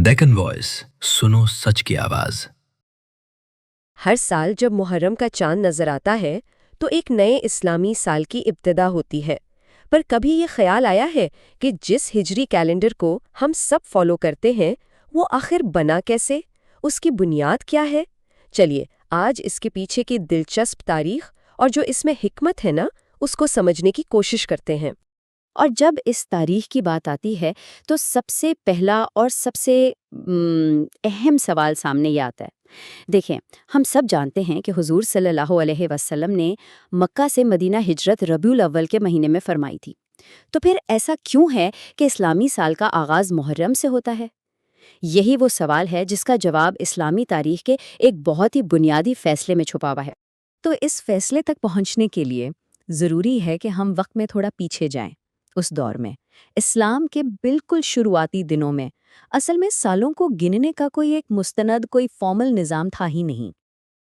Deccan voice, सुनो सच की आवाज। हर साल जब मुहर्रम का चांद नजर आता है तो एक नए इस्लामी साल की इब्तिदा होती है। पर कभी ये ख्याल आया है कि जिस हिजरी कैलेंडर को हम सब फॉलो करते हैं वो आखिर बना कैसे, उसकी बुनियाद क्या है? चलिए आज इसके पीछे की दिलचस्प तारीख और जो इसमें हिकमत है ना, उसको समझने की कोशिश करते हैं। और जब इस तारीख की बात आती है तो सबसे पहला और सबसे अहम सवाल सामने ये आता है। देखें, हम सब जानते हैं कि हुजूर सल्लल्लाहु अलैहि वसल्लम ने मक्का से मदीना हिजरत रबीउल अव्वल के महीने में फरमाई थी। तो फिर ऐसा क्यों है कि इस्लामी साल का आगाज़ मुहर्रम से होता है? यही वो सवाल है जिसका जवाब इस्लामी तारीख के एक बहुत ही बुनियादी फैसले में छुपा हुआ है। तो इस फैसले तक पहुंचने के लिए ज़रूरी है कि हम वक्त में थोड़ा पीछे जाएं। उस दौर में इस्लाम के बिल्कुल शुरुआती दिनों में असल में सालों को गिनने का कोई एक मुस्तनद कोई फॉर्मल निज़ाम था ही नहीं।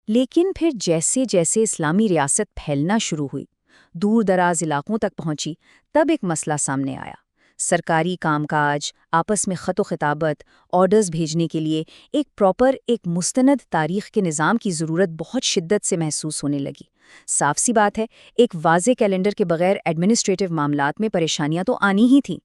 लेकिन फिर जैसे जैसे इस्लामी रियासत फैलना शुरू हुई, दूर दराज इलाकों तक पहुंची, तब एक मसला सामने आया। सरकारी कामकाज, आपस में ख़त खिताबत, ऑर्डर्स भेजने के लिए एक प्रॉपर एक मुस्तनद तारीख़ के निज़ाम की ज़रूरत बहुत शिद्दत से महसूस होने लगी। साफ सी बात है, एक वाज़े कैलेंडर के बगैर एडमिनिस्ट्रेटिव मामलात में परेशानियां तो आनी ही थीं।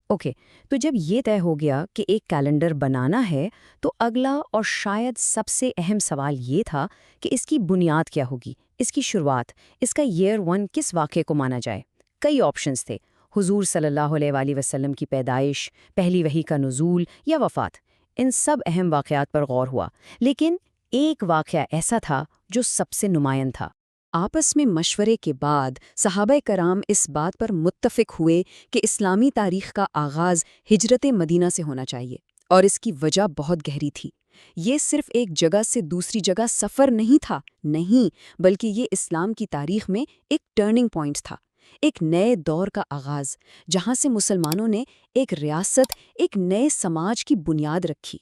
ओके, तो जब ये तय हो गया कि एक कैलेंडर बनाना है, तो अगला और शायद सबसे अहम सवाल ये था कि इसकी बुनियाद क्या होगी, इसकी शुरुआत, इसका ईयर 1 किस वाक़े को माना जाए। कई ऑप्शंस थे, हुजूर सल्लल्लाहु अलैहि वसल्लम की पैदाइश, पहली वही का नुज़ूल या वफ़ात। इन सब अहम वाक़यात पर गौर हुआ, लेकिन एक वाक़या ऐसा था जो सबसे नुमायन था। आपस में मशवरे के बाद सहाबा कराम इस बात पर मुत्तफ़िक हुए कि इस्लामी तारीख़ का आगाज़ हिजरत मदीना से होना चाहिए, और इसकी वजह बहुत गहरी थी। ये सिर्फ़ एक जगह से दूसरी जगह सफ़र नहीं था, नहीं, बल्कि ये इस्लाम की तारीख़ में एक टर्निंग पॉइंट था, एक नए दौर का आगाज़, जहाँ से मुसलमानों ने एक रियासत, एक नए समाज की बुनियाद रखी।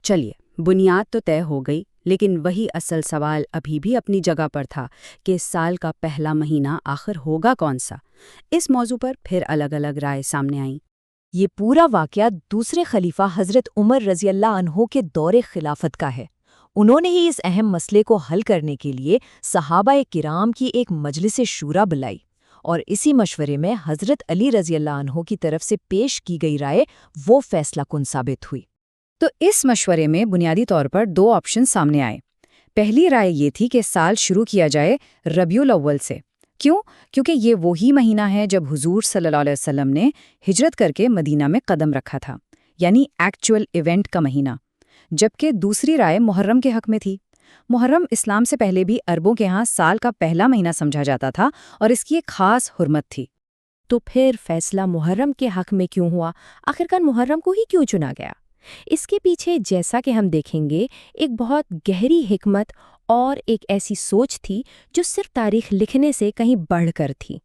चलिए, बुनियाद तो तय हो गई, लेकिन वही असल सवाल अभी भी अपनी जगह पर था कि इस साल का पहला महीना आखिर होगा कौन सा। इस मौजू पर फिर अलग अलग राय सामने आईं। ये पूरा वाक़या दूसरे खलीफा हज़रत उमर रज़ी अल्लाह अन्हो के दौरे खिलाफत का है। उन्होंने ही इस अहम मसले को हल करने के लिए सहाबा किराम की एक मजलिस शूरा बुलाई, और इसी मशवरे में हज़रत अली रज़ी अल्लाह अन्हो की तरफ से पेश की गई राय वो फैसला कुन साबित हुई। तो इस मशवरे में बुनियादी तौर पर दो ऑप्शन सामने आए। पहली राय ये थी कि साल शुरू किया जाए रबीउल अव्वल से। क्यों? क्योंकि ये वही महीना है जब हुजूर सल्लल्लाहु अलैहि वसल्लम ने हिजरत करके मदीना में कदम रखा था, यानी एक्चुअल इवेंट का महीना। जबकि दूसरी राय मुहर्रम के हक में थी। मुहर्रम इस्लाम से पहले भी अरबों के यहाँ साल का पहला महीना समझा जाता था और इसकी एक खास हुर्मत थी। तो फिर फैसला मुहर्रम के हक में क्यों हुआ? आखिरकार मुहर्रम को ही क्यों चुना गया? इसके पीछे, जैसा कि हम देखेंगे, एक बहुत गहरी हिकमत और एक ऐसी सोच थी जो सिर्फ तारीख लिखने से कहीं बढ़कर थी।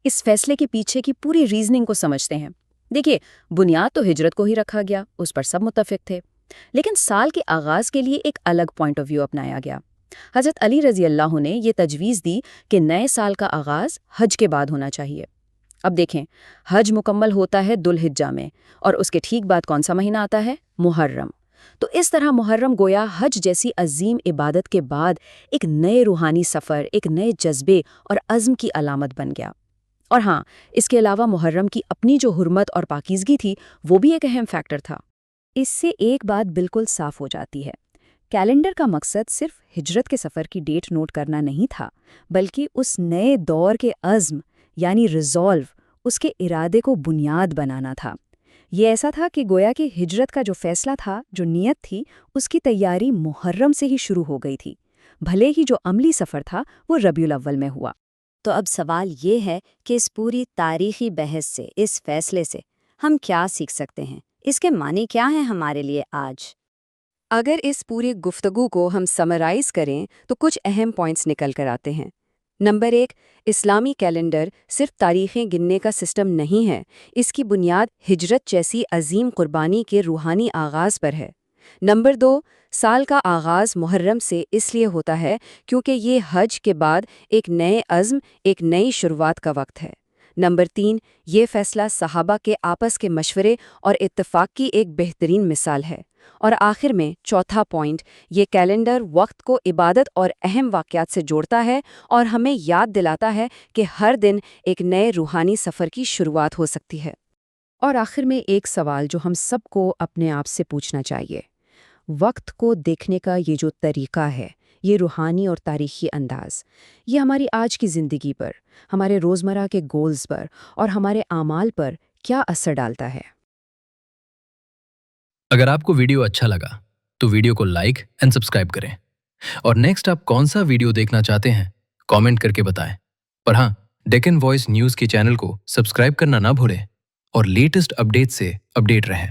इस फैसले के पीछे की पूरी रीजनिंग को समझते हैं। देखिए, बुनियाद तो हिजरत को ही रखा गया, उस पर सब मुत्तफिक थे, लेकिन साल के आगाज़ के लिए एक अलग पॉइंट ऑफ व्यू अपनाया गया। हज़रत अली रज़ी अल्लाह ने ये तजवीज़ दी कि नए साल का आगाज़ हज के बाद होना चाहिए। अब देखें, हज मुकम्मल होता है दुल्हिज्जा में, और उसके ठीक बाद कौन सा महीना आता है? मुहर्रम। तो इस तरह मुहर्रम गोया हज जैसी अजीम इबादत के बाद एक नए रूहानी सफ़र, एक नए जज्बे और अज़्म की अलामत बन गया। और हाँ, इसके अलावा मुहर्रम की अपनी जो हुर्मत और पाकीज़गी थी, वो भी एक अहम फैक्टर था। इससे एक बात बिल्कुल साफ हो जाती है, कैलेंडर का मकसद सिर्फ हिजरत के सफ़र की डेट नोट करना नहीं था, बल्कि उस नए दौर के अज़्म यानी रिज़ॉल्व, उसके इरादे को बुनियाद बनाना था। ये ऐसा था कि गोया कि हिजरत का जो फैसला था, जो नीयत थी, उसकी तैयारी मुहर्रम से ही शुरू हो गई थी, भले ही जो अमली सफ़र था वो रबीउल अव्वल में हुआ। तो अब सवाल ये है कि इस पूरी तारीखी बहस से, इस फैसले से हम क्या सीख सकते हैं? इसके मानी क्या हैं हमारे लिए आज? अगर इस पूरी गुफ्तगू को हम समराइज करें तो कुछ अहम पॉइंट्स निकल कर आते हैं। नंबर 1, इस्लामी कैलेंडर सिर्फ तारीखें गिनने का सिस्टम नहीं है, इसकी बुनियाद हिजरत जैसी अजीम कुर्बानी के रूहानी आगाज़ पर है। नंबर 2, साल का आगाज़ मुहर्रम से इसलिए होता है क्योंकि ये हज के बाद एक नए अज़्म, एक नई शुरुआत का वक्त है। نمبر 3، یہ فیصلہ صحابہ کے آپس کے مشورے اور اتفاق کی ایک بہترین مثال ہے۔ اور آخر میں چوتھا پوائنٹ، یہ کیلنڈر وقت کو عبادت اور اہم واقعات سے جوڑتا ہے اور ہمیں یاد دلاتا ہے کہ ہر دن ایک نئے روحانی سفر کی شروعات ہو سکتی ہے۔ اور آخر میں ایک سوال جو ہم سب کو اپنے آپ سے پوچھنا چاہیے، وقت کو دیکھنے کا یہ جو طریقہ ہے، یہ روحانی اور تاریخی انداز، یہ ہماری آج کی زندگی پر، ہمارے روزمرہ کے گولز پر اور ہمارے اعمال پر کیا اثر ڈالتا ہے؟ اگر آپ کو ویڈیو اچھا لگا تو ویڈیو کو لائک اینڈ سبسکرائب کریں، اور نیکسٹ آپ کون سا ویڈیو دیکھنا چاہتے ہیں کامنٹ کر کے بتائیں۔ اور ہاں، ڈیکن وائس نیوز کے چینل کو سبسکرائب کرنا نہ بھولیں اور لیٹسٹ اپڈیٹ سے اپڈیٹ رہیں۔